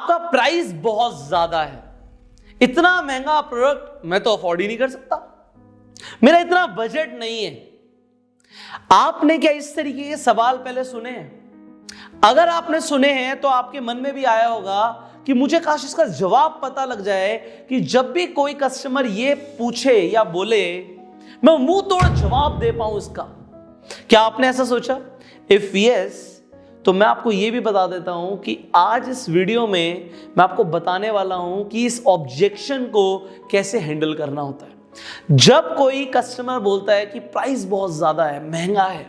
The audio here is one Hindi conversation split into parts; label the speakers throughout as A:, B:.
A: आपका प्राइस बहुत ज्यादा है, इतना महंगा प्रोडक्ट मैं तो अफोर्ड ही नहीं कर सकता, मेरा इतना बजट नहीं है। आपने क्या इस तरीके के सवाल पहले सुने हैं? अगर आपने सुने हैं तो आपके मन में भी आया होगा कि मुझे काश इसका जवाब पता लग जाए कि जब भी कोई कस्टमर ये पूछे या बोले मैं मुंह तोड़ जवाब दे पाऊं इसका। क्या आपने ऐसा सोचा? इफ यस, तो मैं आपको यह भी बता देता हूं कि आज इस वीडियो में मैं आपको बताने वाला हूं कि इस ऑब्जेक्शन को कैसे हैंडल करना होता है। जब कोई कस्टमर बोलता है कि प्राइस बहुत ज्यादा है, महंगा है,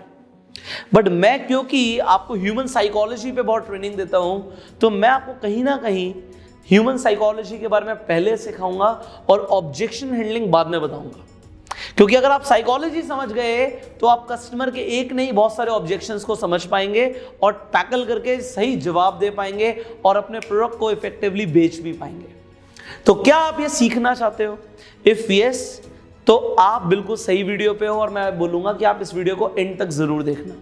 A: बट मैं क्योंकि आपको ह्यूमन साइकोलॉजी पे बहुत ट्रेनिंग देता हूं, तो मैं आपको कहीं ना कहीं ह्यूमन साइकोलॉजी के बारे में पहले सिखाऊंगा और ऑब्जेक्शन हैंडलिंग बाद में बताऊंगा। क्योंकि अगर आप साइकोलॉजी समझ गए तो आप कस्टमर के एक नहीं बहुत सारे ऑब्जेक्शंस को समझ पाएंगे और टैकल करके सही जवाब दे पाएंगे और अपने प्रोडक्ट को इफेक्टिवली बेच भी पाएंगे। तो क्या आप ये सीखना चाहते हो? इफ यस, तो आप बिल्कुल सही वीडियो पे हो और मैं बोलूंगा कि आप इस वीडियो को एंड तक जरूर देखना।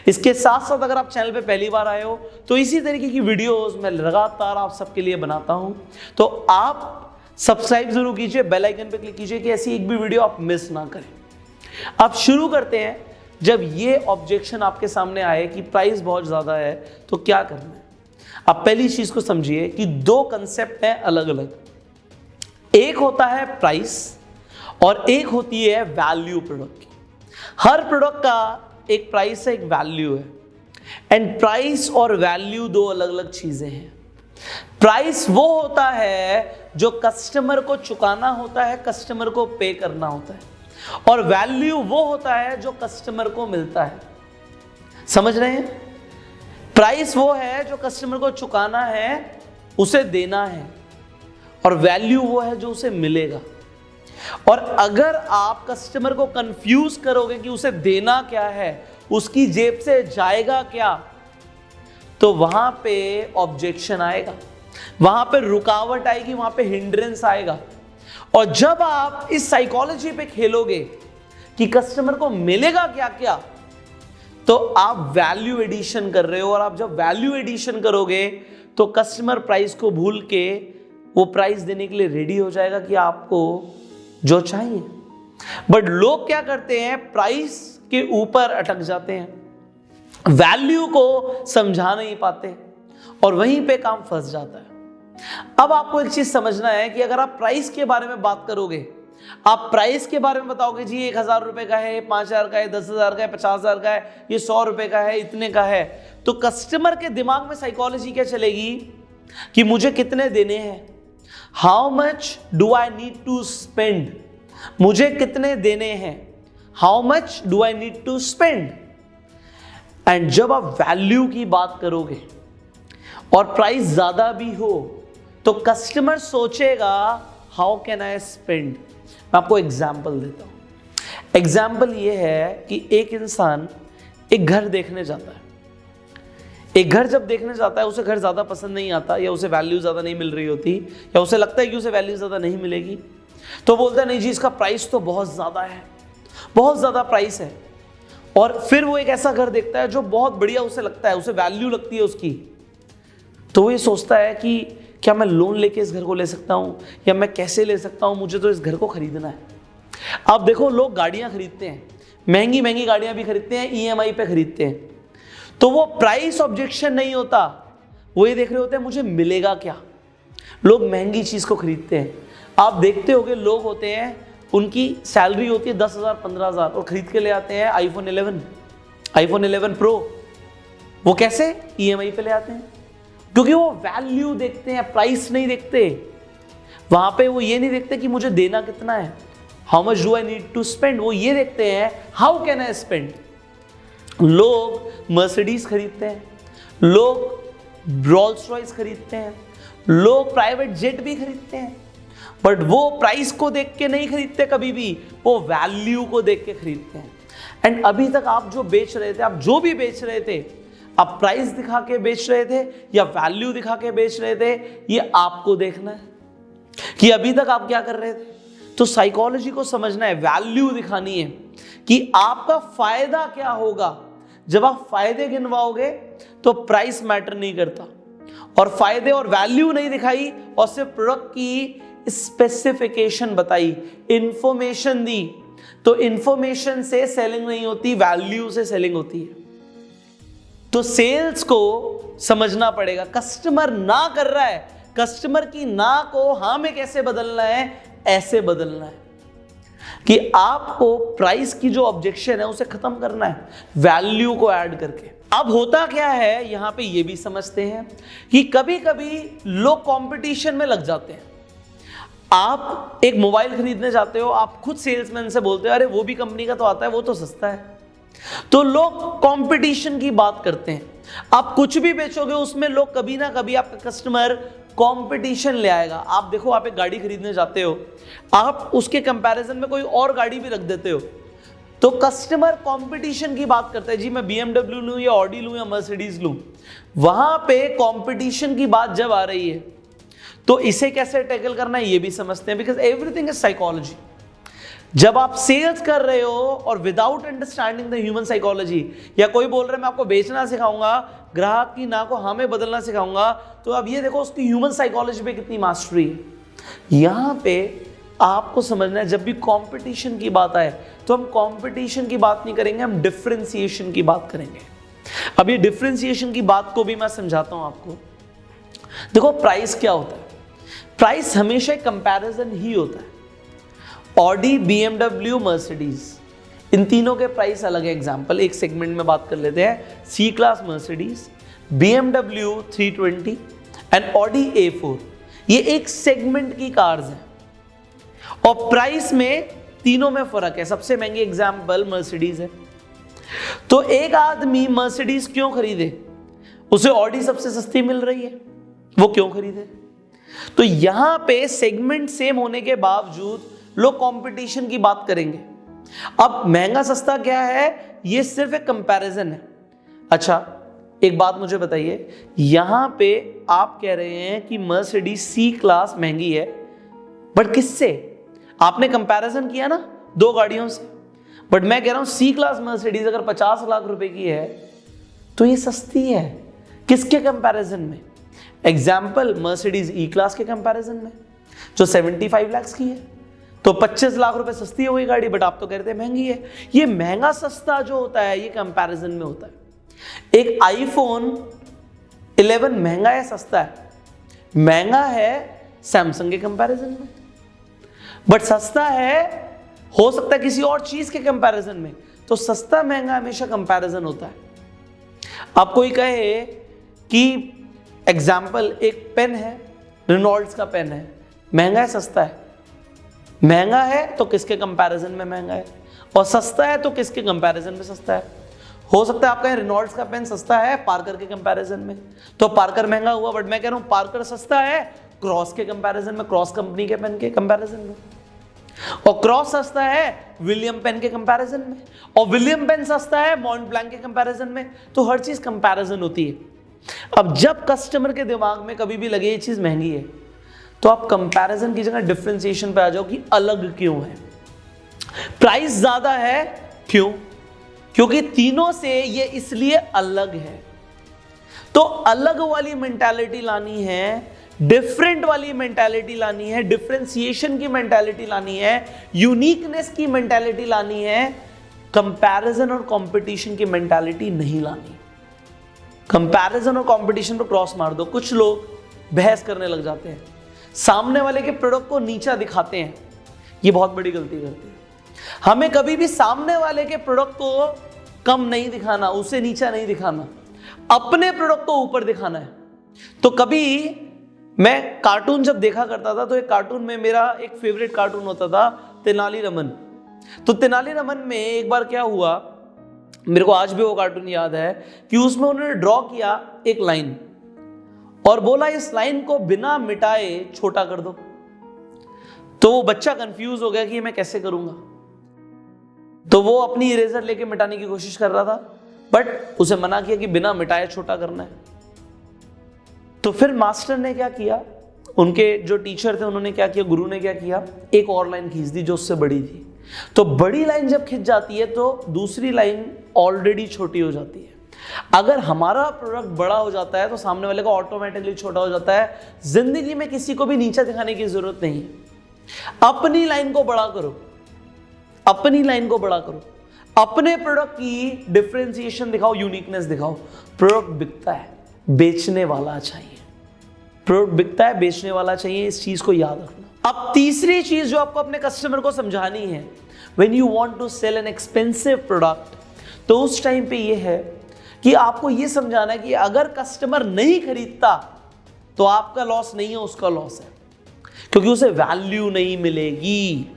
A: इसके साथ साथ अगर आप चैनल पे पहली बार आए हो तो इसी तरीके की वीडियोस मैं लगातार आप सबके लिए बनाता हूं, तो आप सब्सक्राइब जरूर कीजिए, बेल आइकन पे क्लिक कीजिए कि ऐसी एक भी वीडियो आप मिस ना करें। अब शुरू करते हैं। जब ये ऑब्जेक्शन आपके सामने आए कि प्राइस बहुत ज्यादा है तो क्या करना है? आप पहली चीज को समझिए कि दो कंसेप्ट हैं अलग अलग। एक होता है प्राइस और एक होती है वैल्यू प्रोडक्ट की। हर प्रोडक्ट का एक प्राइस है, एक वैल्यू है। एंड प्राइस और वैल्यू दो अलग अलग चीजें हैं। प्राइस वो होता है जो कस्टमर को चुकाना होता है, कस्टमर को पे करना होता है, और वैल्यू वो होता है जो कस्टमर को मिलता है। समझ रहे हैं? प्राइस वो है जो कस्टमर को चुकाना है, उसे देना है, और वैल्यू वो है जो उसे मिलेगा। और अगर आप कस्टमर को कंफ्यूज करोगे कि उसे देना क्या है, उसकी जेब से जाएगा क्या, तो वहां पे ऑब्जेक्शन आएगा, वहां पे रुकावट आएगी, वहां पे हिंड्रेंस आएगा। और जब आप इस साइकोलॉजी पे खेलोगे कि कस्टमर को मिलेगा क्या क्या, तो आप वैल्यू एडिशन कर रहे हो। और आप जब वैल्यू एडिशन करोगे तो कस्टमर प्राइस को भूल के वो प्राइस देने के लिए रेडी हो जाएगा कि आपको जो चाहिए। बट लोग क्या करते हैं? प्राइस के ऊपर अटक जाते हैं, वैल्यू को समझा नहीं पाते और वहीं पे काम फंस जाता है। अब आपको एक चीज समझना है कि अगर आप प्राइस के बारे में बात करोगे, आप प्राइस के बारे में बताओगे जी 1000 रुपए का है, 5000 का है, 10,000 का है, 50,000 का है, ये 100 रुपए का है, इतने का है, तो कस्टमर के दिमाग में साइकोलॉजी क्या चलेगी कि मुझे कितने देने हैं, how much do I need to spend, मुझे कितने देने हैं, how much do I need to spend. And जब आप वैल्यू की बात करोगे और प्राइस ज्यादा भी हो तो कस्टमर सोचेगा हाउ कैन आई स्पेंड। मैं आपको एग्जाम्पल देता हूं। एग्जाम्पल ये है कि एक इंसान एक घर देखने जाता है। एक घर जब देखने जाता है, उसे घर ज्यादा पसंद नहीं आता, या उसे वैल्यू ज्यादा नहीं मिल रही होती, या उसे लगता है कि उसे वैल्यू ज्यादा नहीं मिलेगी, तो बोलता है नहीं जी इसका प्राइस तो बहुत ज्यादा है, बहुत ज्यादा प्राइस है। और फिर वो एक ऐसा घर देखता है जो बहुत बढ़िया उसे लगता है, उसे वैल्यू लगती है उसकी, तो वो ये सोचता है कि क्या मैं लोन लेके इस घर को ले सकता हूं, या मैं कैसे ले सकता हूं, मुझे तो इस घर को खरीदना है। आप देखो, लोग गाड़ियां खरीदते हैं, महंगी महंगी गाड़ियां भी खरीदते हैं, ईएमआई पे खरीदते हैं, तो वो प्राइस ऑब्जेक्शन नहीं होता, वो ये देख रहे होते हैं मुझे मिलेगा क्या। लोग महंगी चीज को खरीदते हैं। आप देखते होंगे लोग होते हैं, उनकी सैलरी होती है 10,000 15,000 और खरीद के ले आते हैं आईफोन 11 प्रो। वो कैसे? ईएमआई पे ले आते हैं, क्योंकि वो वैल्यू देखते हैं, प्राइस नहीं देखते। वहां पे वो ये नहीं देखते कि मुझे देना कितना है, how much do I need to spend, वो ये देखते हैं हाउ कैन आई स्पेंड। लोग मर्सिडीज खरीदते हैं, लोग रोल्स रॉयस खरीदते हैं, लोग प्राइवेट जेट भी खरीदते हैं, बट वो प्राइस को देख के नहीं खरीदते कभी भी, वो वैल्यू को देख के खरीदते हैं। एंड अभी तक आप जो बेच रहे थे, आप जो भी बेच रहे थे, आप प्राइस दिखा के बेच रहे थे या वैल्यू दिखा के बेच रहे थे, ये आपको देखना है कि अभी तक आप क्या कर रहे थे। तो साइकोलॉजी को समझना है, वैल्यू दिखानी है कि आपका फायदा क्या होगा। जब आप फायदे गिनवाओगे तो प्राइस मैटर नहीं करता, और फायदे और वैल्यू नहीं दिखाई और सिर्फ प्रोडक्ट की स्पेसिफिकेशन बताई, इंफॉर्मेशन दी, तो इंफॉर्मेशन से सेलिंग नहीं होती, वैल्यू से सेलिंग होती है। तो सेल्स को समझना पड़ेगा, कस्टमर ना कर रहा है, कस्टमर की ना को हाँ में कैसे बदलना है, ऐसे बदलना है कि आपको प्राइस की जो ऑब्जेक्शन है उसे खत्म करना है वैल्यू को ऐड करके। अब होता क्या है, यहां पे ये भी समझते हैं कि कभी कभी लोग कंपटीशन में लग जाते हैं। आप एक मोबाइल खरीदने जाते हो, आप खुद सेल्समैन से बोलते हो अरे वो भी कंपनी का तो आता है, वो तो सस्ता है, तो लोग कंपटीशन की बात करते हैं। आप कुछ भी बेचोगे उसमें लोग कभी ना कभी आपका कस्टमर कंपटीशन ले आएगा। आप देखो, आप एक गाड़ी खरीदने जाते हो, आप उसके कंपैरिजन में कोई और गाड़ी भी रख देते हो, तो कस्टमर कंपटीशन की बात करता है, जी मैं BMW लूं या ऑडी लूं या मर्सिडीज लूं। वहां पे कंपटीशन की बात जब आ रही है तो इसे कैसे टैकल करना है ये भी समझते हैं, बिकॉज एवरीथिंग इज साइकोलॉजी। जब आप सेल्स कर रहे हो और without understanding the human psychology, या कोई बोल रहा है मैं आपको बेचना सिखाऊंगा, ग्राहक की ना को हाँ में बदलना सिखाऊंगा, तो अब ये देखो उसकी ह्यूमन साइकोलॉजी पे कितनी मास्टरी है। यहां पे आपको समझना है, जब भी कंपटीशन की बात आए तो हम कंपटीशन की बात नहीं करेंगे, हम डिफरेंशिएशन की बात करेंगे। अब ये डिफरेंशिएशन की बात को भी मैं समझाता हूं आपको। देखो प्राइस क्या होता है, प्राइस हमेशा एक कंपैरिजन ही होता है। ऑडी, BMW, मर्सिडीज, इन तीनों के प्राइस अलग है। एग्जांपल एक सेगमेंट में बात कर लेते हैं, C class Mercedes, BMW 320 and Audi A4, ये एक सेगमेंट की कार्स हैं और प्राइस में तीनों में फर्क है। सबसे महंगी एग्जांपल मर्सिडीज है, तो एक आदमी मर्सिडीज क्यों खरीदे, उसे ऑडी सबसे सस्ती मिल रही है, वो क्यों खरीदे। तो यहां पे सेगमेंट सेम होने के बावजूद लोग कंपटीशन की बात करेंगे। अब महंगा सस्ता क्या है, ये सिर्फ एक कंपैरिजन है। अच्छा एक बात मुझे बताइए, यहां पे आप कह रहे हैं कि मर्सिडीज सी क्लास महंगी है, बट किससे? आपने कंपैरिजन किया ना दो गाड़ियों से, बट मैं कह रहा हूं सी क्लास मर्सिडीज अगर 50 लाख रुपए की है तो ये सस्ती है। किसके कंपैरिजन में? एग्जाम्पल मर्सिडीज ई क्लास के कंपैरिजन में जो 75 लाख की है, तो 25 लाख रुपए सस्ती हो गई गाड़ी, बट आप तो कह रहे थे महंगी है। ये महंगा सस्ता जो होता है ये कंपैरिजन में होता है। एक आईफोन 11 महंगा है सस्ता है? महंगा है सैमसंग के कंपैरिजन में, बट सस्ता है हो सकता है किसी और चीज के कंपैरिजन में। तो सस्ता महंगा हमेशा कंपैरिजन होता है। आप कोई कहे कि एग्जाम्पल एक पेन है, रेनॉल्ड्स का पेन है, महंगा है सस्ता है? महंगा है तो किसके कंपैरिजन में महंगा है, और सस्ता है तो किसके कंपैरिजन में सस्ता है। हो सकता है आप कहें रेनॉल्ड्स का पेन सस्ता है पार्कर के कंपैरिजन में, तो पार्कर महंगा हुआ, बट मैं कह रहा हूं पार्कर सस्ता है क्रॉस के कंपैरिजन में, क्रॉस कंपनी के पेन के कंपैरिजन में, और क्रॉस सस्ता है विलियम पेन के कंपैरिजन में, और विलियम पेन सस्ता है मॉन्ट ब्लैंक के कंपैरिजन में। तो हर चीज कंपैरिजन होती है। अब जब कस्टमर के दिमाग में कभी भी लगे ये चीज महंगी है, तो आप कंपैरिजन की जगह डिफरेंशिएशन पे आ जाओ कि अलग क्यों है। प्राइस ज्यादा है क्यों? क्योंकि तीनों से ये इसलिए अलग है। तो अलग वाली मेंटालिटी लानी है, डिफरेंट वाली मेंटालिटी लानी है, डिफरेंशिएशन की मेंटालिटी लानी है, यूनिकनेस की मेंटालिटी लानी है। कंपैरिजन और कंपटीशन की मेंटालिटी नहीं लानी। कंपैरिजन और कंपटीशन पर क्रॉस मार दो। कुछ लोग बहस करने लग जाते हैं, सामने वाले के प्रोडक्ट को नीचा दिखाते हैं, ये बहुत बड़ी गलती करते हैं। हमें कभी भी सामने वाले के प्रोडक्ट को कम नहीं दिखाना, उसे नीचा नहीं दिखाना, अपने प्रोडक्ट को ऊपर दिखाना है। तो कभी मैं कार्टून जब देखा करता था, तो एक कार्टून में मेरा एक फेवरेट कार्टून होता था तेनालीरामन। तो तेनालीरामन में एक बार क्या हुआ, मेरे को आज भी वो कार्टून याद है कि उसमें उन्होंने ड्रॉ किया एक लाइन और बोला इस लाइन को बिना मिटाए छोटा कर दो। तो वो बच्चा कंफ्यूज हो गया कि मैं कैसे करूंगा, तो वो अपनी इरेजर लेके मिटाने की कोशिश कर रहा था, बट उसे मना किया कि बिना मिटाए छोटा करना है। तो फिर मास्टर ने क्या किया, उनके जो टीचर थे उन्होंने क्या किया, गुरु ने क्या किया, एक और लाइन खींच दी जो उससे बड़ी थी। तो बड़ी लाइन जब खिंच जाती है तो दूसरी लाइन ऑलरेडी छोटी हो जाती है। अगर हमारा प्रोडक्ट बड़ा हो जाता है तो सामने वाले का ऑटोमेटिकली छोटा हो जाता है। जिंदगी में किसी को भी नीचा दिखाने की जरूरत नहीं है। अपनी लाइन को बड़ा करो, अपनी लाइन को बड़ा करो, अपने प्रोडक्ट की डिफरेंशिएशन दिखाओ, यूनिकनेस दिखाओ। प्रोडक्ट बिकता है, बेचने वाला चाहिए। प्रोडक्ट बिकता है, बेचने वाला चाहिए, इस चीज को याद रखना। अब तीसरी चीज जो आपको अपने कस्टमर को समझानी है, when you want to sell an expensive product, तो उस टाइम पे ये है कि आपको ये समझाना है कि अगर कस्टमर नहीं खरीदता तो आपका लॉस नहीं है, उसका लॉस है, क्योंकि उसे वैल्यू नहीं मिलेगी।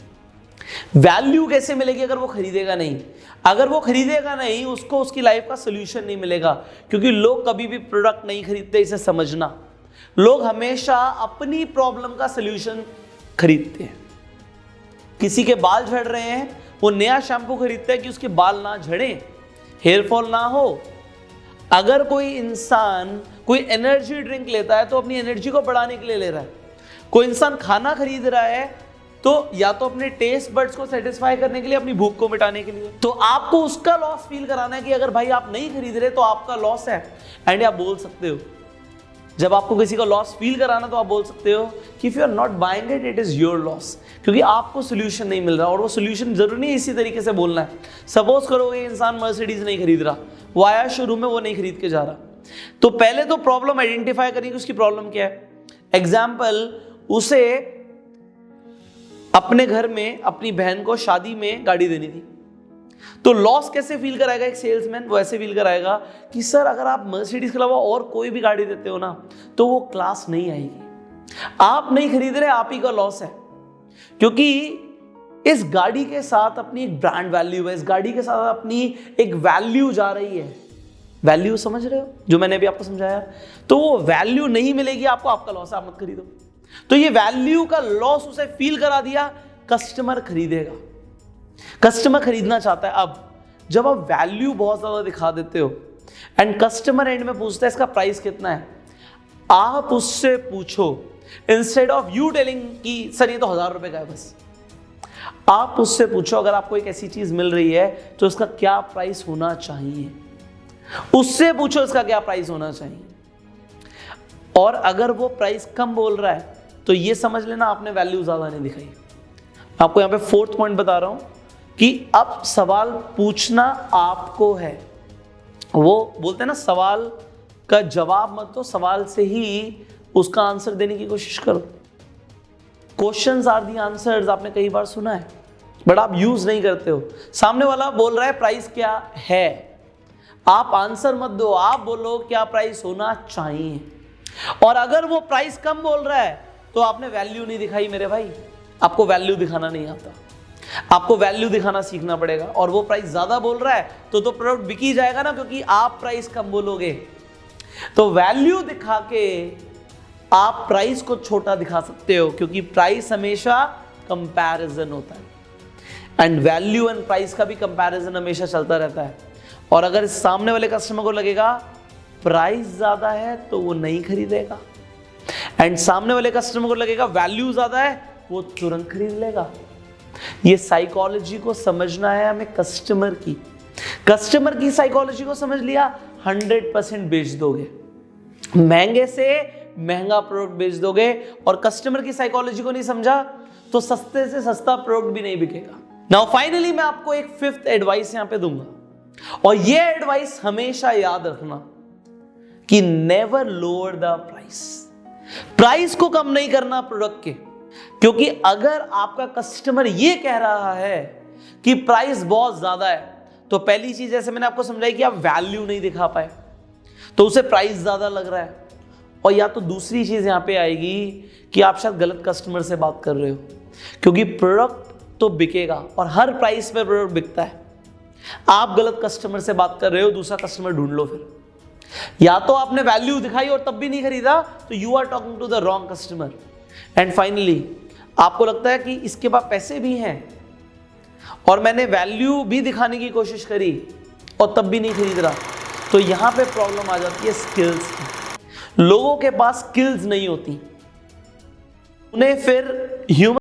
A: वैल्यू कैसे मिलेगी? अगर वो खरीदेगा नहीं। अगर वो खरीदेगा नहीं, उसको उसकी लाइफ का सोल्यूशन नहीं मिलेगा, क्योंकि लोग कभी भी प्रोडक्ट नहीं खरीदते, इसे समझना। लोग हमेशा अपनी प्रॉब्लम का सोल्यूशन खरीदते हैं। किसी के बाल झड़ रहे हैं, वो नया शैम्पू खरीदता है कि उसके बाल ना झड़े, हेयर फॉल ना हो। अगर कोई इंसान कोई एनर्जी ड्रिंक लेता है तो अपनी एनर्जी को बढ़ाने के लिए ले रहा है। कोई इंसान खाना खरीद रहा है तो या तो अपने टेस्ट बड्स को सेटिस्फाई करने के लिए, अपनी भूख को मिटाने के लिए। तो आपको उसका लॉस फील कराना है कि अगर भाई आप नहीं खरीद रहे तो आपका लॉस है। एंड आप बोल सकते हो, जब आपको किसी का लॉस फील कराना तो आप बोल सकते हो कि if you are not buying it, it is your loss, क्योंकि आपको सोल्यूशन नहीं मिल रहा। और वो सोल्यूशन जरूरी नहीं इसी तरीके से बोलना है। सपोज करो कि इंसान मर्सिडीज नहीं खरीद रहा, वो आया शोरूम में, वो नहीं खरीद के जा रहा, तो पहले तो प्रॉब्लम आइडेंटिफाई करें कि उसकी प्रॉब्लम क्या है। एग्जाम्पल, उसे अपने घर में अपनी बहन को शादी में गाड़ी देनी थी, तो लॉस कैसे फील कराएगा एक सेल्समैन? वो ऐसे फील कराएगा कि सर अगर आप मर्सिडीज के अलावा और कोई भी गाड़ी देते हो ना तो वो क्लास नहीं आएगी। आप नहीं खरीद रहे, आप ही का लॉस है, क्योंकि इस गाड़ी के साथ अपनी एक ब्रांड वैल्यू है, इस गाड़ी के साथ अपनी एक वैल्यू जा रही है। वैल्यू समझ रहे हो जो मैंने अभी आपको समझाया? तो वो वैल्यू नहीं मिलेगी आपको, आपका लॉस है, आप मत खरीदो। तो ये वैल्यू का लॉस उसे फील करा दिया, कस्टमर खरीदेगा। कस्टमर खरीदना चाहता है। अब जब आप वैल्यू बहुत ज्यादा दिखा देते हो एंड कस्टमर एंड में पूछता है इसका प्राइस कितना है, आप उससे पूछो, इंस्टेड ऑफ यू टेलिंग कि सर ये तो 1000 रुपए का है बस, आप उससे पूछो अगर आपको एक ऐसी चीज मिल रही है तो इसका क्या प्राइस होना चाहिए। उससे पूछो इसका क्या प्राइस होना चाहिए। और अगर वो प्राइस कम बोल रहा है तो ये समझ लेना आपने वैल्यू ज्यादा नहीं दिखाई। आपको यहां पे फोर्थ पॉइंट बता रहा हूं कि अब सवाल पूछना आपको है। वो बोलते हैं ना, सवाल का जवाब मत दो, सवाल से ही उसका आंसर देने की कोशिश करो। क्वेश्चंस आर दी आंसर्स, आपने कई बार सुना है बट आप यूज नहीं करते हो। सामने वाला बोल रहा है प्राइस क्या है, आप आंसर मत दो, आप बोलो क्या प्राइस होना चाहिए। और अगर वो प्राइस कम बोल रहा है तो आपने वैल्यू नहीं दिखाई मेरे भाई। आपको वैल्यू दिखाना नहीं आता, आपको वैल्यू दिखाना सीखना पड़ेगा। और वो प्राइस ज्यादा बोल रहा है तो प्रोडक्ट बिक ही जाएगा ना, क्योंकि आप प्राइस कम बोलोगे। तो वैल्यू दिखा के आप प्राइस को छोटा दिखा सकते हो, क्योंकि प्राइस हमेशा कंपैरिजन होता है एंड वैल्यू एंड प्राइस का भी कंपैरिजन हमेशा चलता रहता है। और अगर सामने वाले कस्टमर को लगेगा प्राइस ज्यादा है तो वो नहीं खरीदेगा, एंड सामने वाले कस्टमर को लगेगा वैल्यू ज्यादा है, वो तुरंत खरीद लेगा। ये साइकोलॉजी को समझना है हमें कस्टमर की। कस्टमर की साइकोलॉजी को समझ लिया, 100% बेच दोगे, महंगे से महंगा प्रोडक्ट बेच दोगे। और कस्टमर की साइकोलॉजी को नहीं समझा तो सस्ते से सस्ता प्रोडक्ट भी नहीं बिकेगा। नाउ फाइनली मैं आपको एक फिफ्थ एडवाइस यहां पे दूंगा, और ये एडवाइस हमेशा याद रखना कि never lower the price. Price को कम नहीं करना प्रोडक्ट के, क्योंकि अगर आपका कस्टमर ये कह रहा है कि प्राइस बहुत ज्यादा है, तो पहली चीज जैसे मैंने आपको समझाई कि आप वैल्यू नहीं दिखा पाए तो उसे प्राइस ज्यादा लग रहा है। और या तो दूसरी चीज यहां पे आएगी कि आप शायद गलत कस्टमर से बात कर रहे हो, क्योंकि प्रोडक्ट तो बिकेगा और हर प्राइस पे प्रोडक्ट बिकता है। आप गलत कस्टमर से बात कर रहे हो, दूसरा कस्टमर ढूंढ लो फिर। या तो आपने वैल्यू दिखाई और तब भी नहीं खरीदा, तो you are talking to the wrong customer. And finally आपको लगता है कि इसके पास पैसे भी हैं और मैंने वैल्यू भी दिखाने की कोशिश करी और तब भी नहीं खरीद रहा, तो यहां पे प्रॉब्लम आ जाती है स्किल्स की। लोगों के पास स्किल्स नहीं होती, उन्हें फिर ह्यूमन